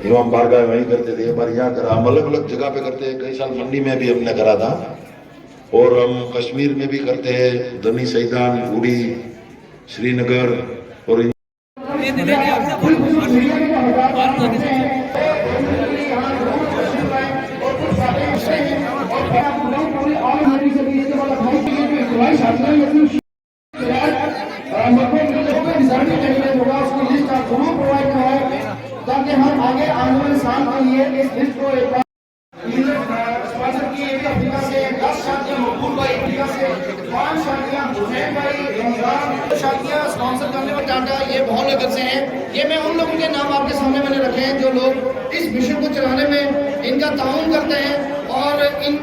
इमाम बारगाह वहीं करते थे, हमारे यहाँ करा, हम अलग अलग जगह पे करते हैं। कई साल मंडी में भी हमने करा था, और हम कश्मीर में भी करते हैं, धनी सैदान, बूढ़ी, श्रीनगर, और ताकि हम आगे आने वाले साल के लिए इस लिस्ट को एक स्पॉन्सर की एक अफ्रीका से 10 शादियां, मकबूल भाई अफ्रीका से 5 शादियां, हुसैन भाई रमजान शादियां स्पॉन्सर करने में टाटा, ये बहुत नगर से हैं। ये मैं उन लोगों के नाम आपके सामने मैंने रखे हैं जो लोग इस मिशन को चलाने में इनका ताउन करते हैं, और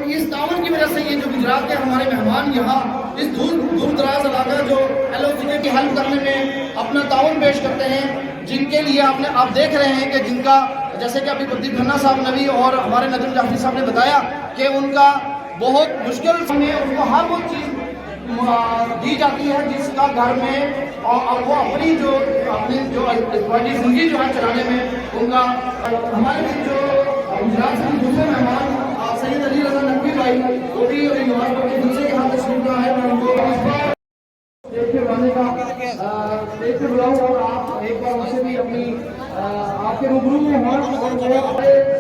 इस ताउन की वजह से ये जो गुजरात के हमारे मेहमान यहाँ इस दूर दराज इलाका जो एलओसी की हेल्प करने में अपना ताउन पेश करते हैं, जिनके लिए आप देख रहे हैं कि जिनका, जैसे कि अभी प्रदीप खन्ना साहब ने भी और हमारे नजम जाफरी साहब ने बताया कि उनका बहुत मुश्किल में उनको हर वो चीज़ दी जाती है जिसका घर में, और वो अपनी जो जिंदगी जो है चलाने में उनका। हमारे जो गुजरात से दूसरे मेहमान सैयद अली रजा नकवी भाई, वो भी नमाज पढ़ के दूसरे के हाथ तशरीफ लाए हैं। मैं उनको स्टेज पे बुलाऊं और आप एक बार उनसे भी अपनी आपके रूबरू में हों, और वो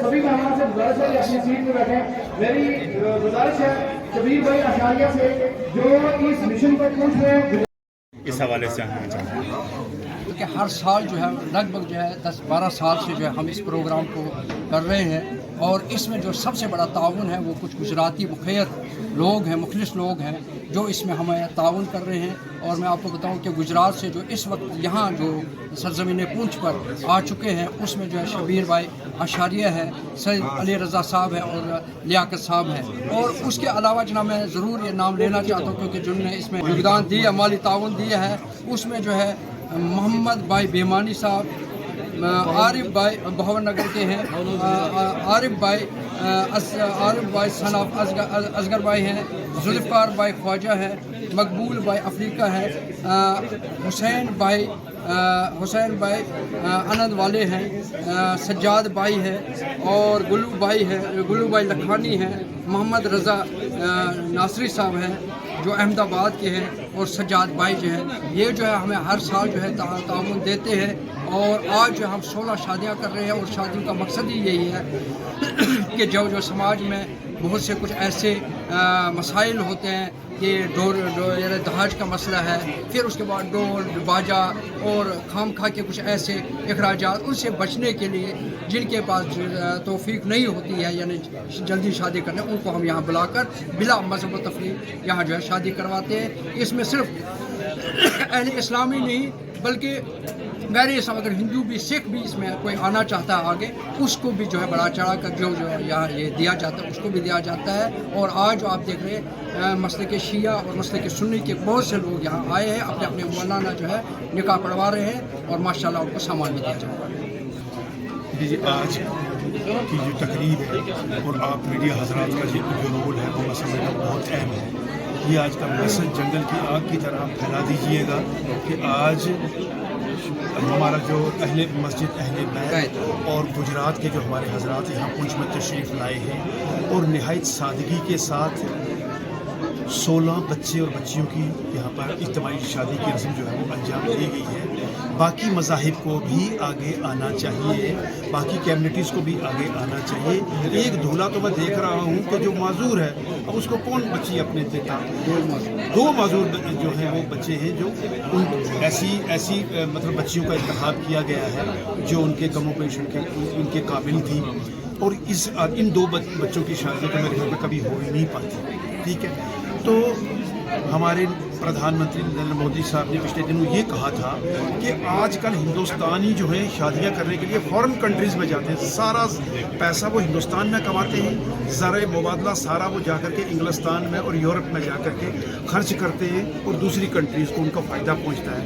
सभी मेहमान से गुजारिश है अपनी सीट पे बैठे। मेरी गुजारिश है शबीर भाई आशारिया से जो इस मिशन पर पूछ रहे हैं, इस हवाले से हम चाहते हैं क्योंकि हर साल जो है लगभग जो है 10-12 साल से जो है हम इस प्रोग्राम को कर रहे हैं, और इसमें जो सबसे बड़ा ताउन है वो कुछ गुजराती मुखिर लोग हैं, मुखलिस लोग हैं जो इसमें हमें ताउन कर रहे हैं। और मैं आपको बताऊं कि गुजरात से जो इस वक्त यहाँ जो सरजमीन पूंछ पर आ चुके हैं उसमें जो है शबीर भाई आशारिया है, सैयद अली रज़ा साहब है और लियाकत साहब है। और उसके अलावा जना मैं ज़रूर ये नाम लेना चाहता हूँ क्योंकि जिन्होंने इसमें योगदान दिया, माली ताउन दिया है, उसमें जो है मोहम्मद भाई बेमानी साहब, आरिफ भाई भवन नगर के हैं, आरिफ भाई सन ऑफ असगर भाई हैं, जुल्फ़ार भाई ख्वाजा है, मकबूल भाई अफ्रीका है, हुसैन भाई आनंद वाले हैं, सज्जाद भाई है, और गुल्लू भाई लखानी हैं, मोहम्मद रज़ा नासरी साहब हैं जो अहमदाबाद के हैं, और सज्जाद भाई जो है ये जो है हमें हर साल जो है ताउन देते हैं। और आज जो हम 16 शादियां कर रहे हैं, और शादियों का मकसद ही यही है कि जो समाज में बहुत से कुछ ऐसे मसाइल होते हैं कि दहेज का मसला है, फिर उसके बाद ढोल बाजा और खाम खा के कुछ ऐसे अखराजात, उनसे बचने के लिए जिनके पास तौफीक नहीं होती है यानी जल्दी शादी करने, उनको हम यहाँ बुलाकर बिला मज़हब व तफरीक यहाँ जो है शादी करवाते हैं। इसमें सिर्फ अहले इस्लाम ही नहीं बल्कि गैर इस्लाम, अगर हिंदू भी सिख भी इसमें कोई आना चाहता है आगे, उसको भी जो है बड़ा चढ़ा कर जो यहाँ ये दिया जाता है उसको भी दिया जाता है। और आज जो आप देख रहे हैं मसले के शिया और मसले के सुन्नी के बहुत से लोग यहाँ आए हैं, अपने अपने मौलाना जो है निकाह पढ़वा रहे हैं, और माशाल्लाह उनको सामान भी दिया जा रहा है। जी आज की जो तकरीब है और आप मीडिया हजरात का जो रोल है वो मैं समझता हूँ बहुत अहम है। ये आज का मैसेज जंगल की आग की तरह फैला दीजिएगा कि आज हमारा जो अहले मस्जिद अहले बैत और गुजरात के जो हमारे हजरात यहाँ पुंछ में तशरीफ़ लाए हैं, और नहायत सादगी के साथ 16 बच्चे और बच्चियों की यहाँ पर इज्तिमाई शादी की रस्म जो है वो अंजाम दी गई है। बाकी मज़ाहिब को भी आगे आना चाहिए, बाकी कम्युनिटीज़ को भी आगे आना चाहिए। एक दूल्हा तो मैं देख रहा हूँ कि जो माजूर है, अब उसको कौन बच्ची अपने देता, दो माजूर जो हैं वो बच्चे हैं जो ऐसी मतलब बच्चियों का इंतखाब किया गया है जो उनके गमों पेशन के उनके काबिल थी। और इन दो बच्चों की शादी तो मेरे घर में कभी हो ही नहीं पाती। ठीक है, तो हमारे प्रधानमंत्री नरेंद्र मोदी साहब ने पिछले दिनों ये कहा था कि आजकल हिंदुस्तानी जो है शादियां करने के लिए फॉरेन कंट्रीज़ में जाते हैं, सारा पैसा वो हिंदुस्तान में कमाते हैं, ज़र मुबादला सारा वो जाकर के इंग्लिस्तान में और यूरोप में जाकर के खर्च करते हैं, और दूसरी कंट्रीज़ को उनका फ़ायदा पहुंचता है।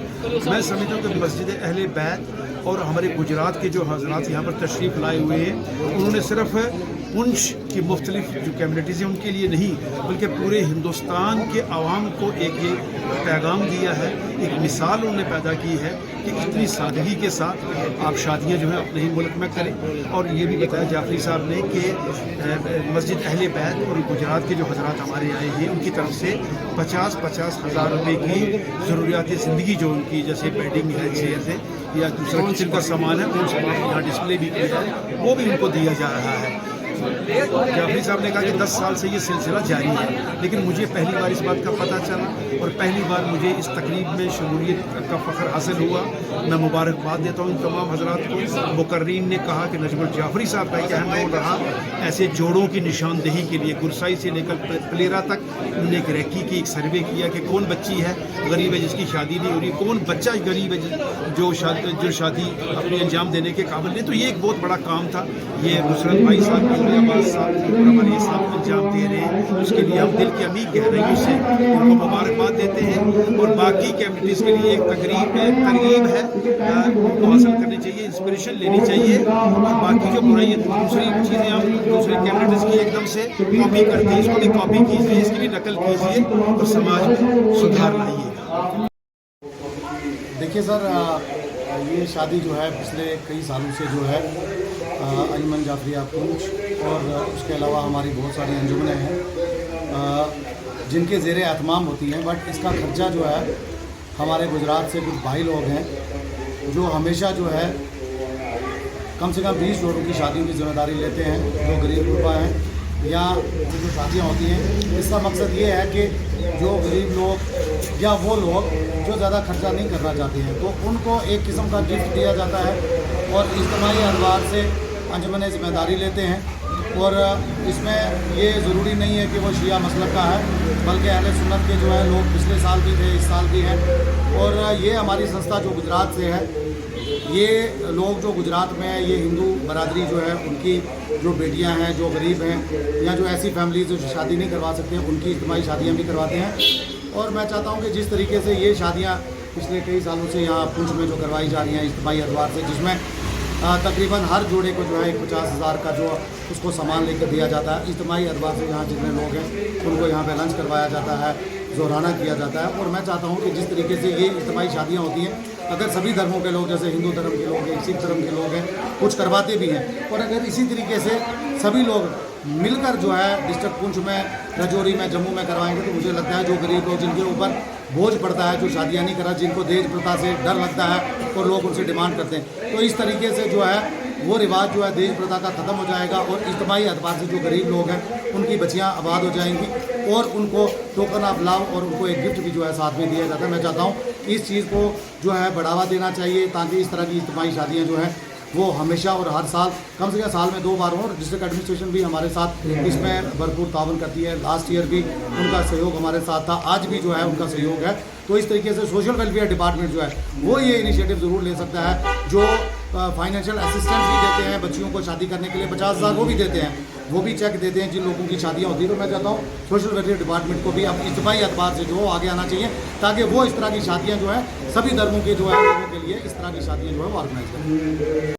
मैं समझता हूँ कि मस्जिद अहले बैत और हमारे गुजरात के जो हजरात यहाँ पर तशरीफ़ लाए हुए हैं, उन्होंने सिर्फ पुंछ की मुख्तलिफ जो कम्यूनिटीज़ हैं उनके लिए नहीं बल्कि पूरे हिंदुस्तान के आवाम को एक ये पैगाम दिया है, एक मिसाल उन्होंने पैदा की है कि इतनी सादगी के साथ आप शादियाँ जो है अपने ही मुल्क में करें। और ये भी बताया जाफरी साहब ने कि मस्जिद अहले बैत और गुजरात के जो हजरात हमारे आए हैं उनकी तरफ से 50-50 हज़ार रुपये की ज़रूरियात ज़िंदगी जो उनकी जैसे बेडिंग है, चेयर है या दूसरा किचन का सामान है, उन सामान यहाँ डिस्प्ले भी किया जाए, वो भी उनको दिया जा रहा है। जाफरी साहब ने कहा कि 10 साल से ये सिलसिला जारी है, लेकिन मुझे पहली बार इस बात का पता चला और पहली बार मुझे इस तकरीब में शमूलियत का फ़ख्र हासिल हुआ। मैं मुबारकबाद देता हूँ इन तमाम हजरात को। मुकर्रीन ने कहा कि नजमुल जाफरी साहब का एक अहम रोल रहा ऐसे जोड़ों की निशानदेही के लिए। गुरसाई से लेकर प्लेरा तक उन्होंने एक रैकी की, एक सर्वे किया कि कौन बच्ची है गरीब है जिसकी शादी नहीं हो रही, कौन बच्चा गरीब है जो शादी अपनी अंजाम देने के काबिल नहीं। तो ये एक बहुत बड़ा काम था। ये नुसरत भाई साहब ये सब अंजाम दे रहे हैं, उसके लिए हम दिल की अमीर गहराइयों से उनको मुबारकबाद देते हैं। और बाकी कम्यूनिटीज़ के लिए एक तरगीब है, उनको हासिल करनी चाहिए, इंस्पिरेशन लेनी चाहिए। और बाकी जो बुराई दूसरी चीज़ें हम दूसरे कम्यूनिटीज़ की एकदम से कॉपी करते हैं, इसको भी कॉपी कीजिए, इसकी भी नकल कीजिए और समाज में सुधार लाइए। देखिए सर, ये शादी जो है पिछले कई सालों से जो है अंजुमन जाफरिया पुंछ और उसके अलावा हमारी बहुत सारी अंजुमनें हैं जिनके ज़ेरे एहतमाम होती हैं, बट इसका खर्चा जो है हमारे गुजरात से कुछ भाई लोग हैं जो हमेशा जो है कम से कम 20 जोड़ों की शादियों की जिम्मेदारी लेते हैं जो गरीब गुरबा हैं या जो शादियाँ होती हैं। इसका मकसद ये है कि जो गरीब लोग या वो लोग जो ज़्यादा खर्चा नहीं करना चाहते हैं तो उनको एक किस्म का गिफ्ट दिया जाता है और इज्तिमाई अदवार से अंजुमन जिम्मेदारी लेते हैं। और इसमें ये ज़रूरी नहीं है कि वो शिया मसलक का है, बल्कि अहले सुन्नत के जो है लोग पिछले साल भी थे, इस साल भी हैं। और ये हमारी संस्था जो गुजरात से है, ये लोग जो गुजरात में है, ये हिंदू बरादरी जो है उनकी जो बेटियां हैं जो गरीब हैं या जो ऐसी फैमिलीज जो शादी नहीं करवा सकते हैं उनकी इज्तिमाई शादियां भी करवाते हैं। और मैं चाहता हूं कि जिस तरीके से ये शादियां पिछले कई सालों से यहाँ पुंछ में जो करवाई जा रही हैं इज्तिमाई अदवार से, जिसमें तकरीबन हर जोड़े को जो है 50,000 का जो उसको सामान लेकर दिया जाता है। इज्तिमाई अदवार से यहाँ जितने लोग हैं उनको यहाँ पे लंच करवाया जाता है, जोराना किया जाता है। और मैं चाहता हूँ कि जिस तरीके से ये इज्तिमाई शादियाँ होती हैं, अगर सभी धर्मों के लोग जैसे हिंदू धर्म के लोग हैं, सिख धर्म के लोग हैं, कुछ करवाते भी हैं, और अगर इसी तरीके से सभी लोग मिलकर जो है डिस्ट्रिक्ट पुंछ में, राजौरी में, जम्मू में करवाएंगे तो मुझे लगता है जो गरीब लोग जिनके ऊपर बोझ पड़ता है, जो शादियाँ नहीं करा, जिनको दहेज प्रथा से डर लगता है और लोग उनसे डिमांड करते हैं, तो इस तरीके से जो है वो रिवाज जो है दहेज प्रथा का ख़त्म हो जाएगा और इज्तिमाई अतबार से जो गरीब लोग हैं उनकी बच्चियाँ आबाद हो जाएंगी और उनको टोकन ऑफ लव और उनको एक गिफ्ट भी जो है साथ में दिया जाता है। मैं चाहता हूँ इस चीज़ को जो है बढ़ावा देना चाहिए ताकि इस तरह की इज्तिमाई शादियाँ जो हैं वो हमेशा और हर साल कम से कम साल में 2 बार हो। और डिस्ट्रिक्ट एडमिनिस्ट्रेशन भी हमारे साथ इसमें भरपूर ताउन करती है। लास्ट ईयर भी उनका सहयोग हमारे साथ था, आज भी जो है उनका सहयोग है। तो इस तरीके से सोशल वेलफेयर डिपार्टमेंट जो है वो ये इनिशिएटिव ज़रूर ले सकता है, जो फाइनेंशियल असिस्टेंस भी देते हैं बच्चियों को शादी करने के लिए 50,000 वो भी देते हैं, वो भी चेक देते हैं जिन लोगों की शादियाँ होती हैं। तो मैं चाहता हूँ सोशल वेलफेयर डिपार्टमेंट को भी अब इज्तिमाई अतबार से जो आगे आना चाहिए ताकि वो इस तरह की शादियाँ जो है सभी धर्मों के जो है लोगों के लिए इस तरह की शादियाँ जो है वो ऑर्गेनाइज करें।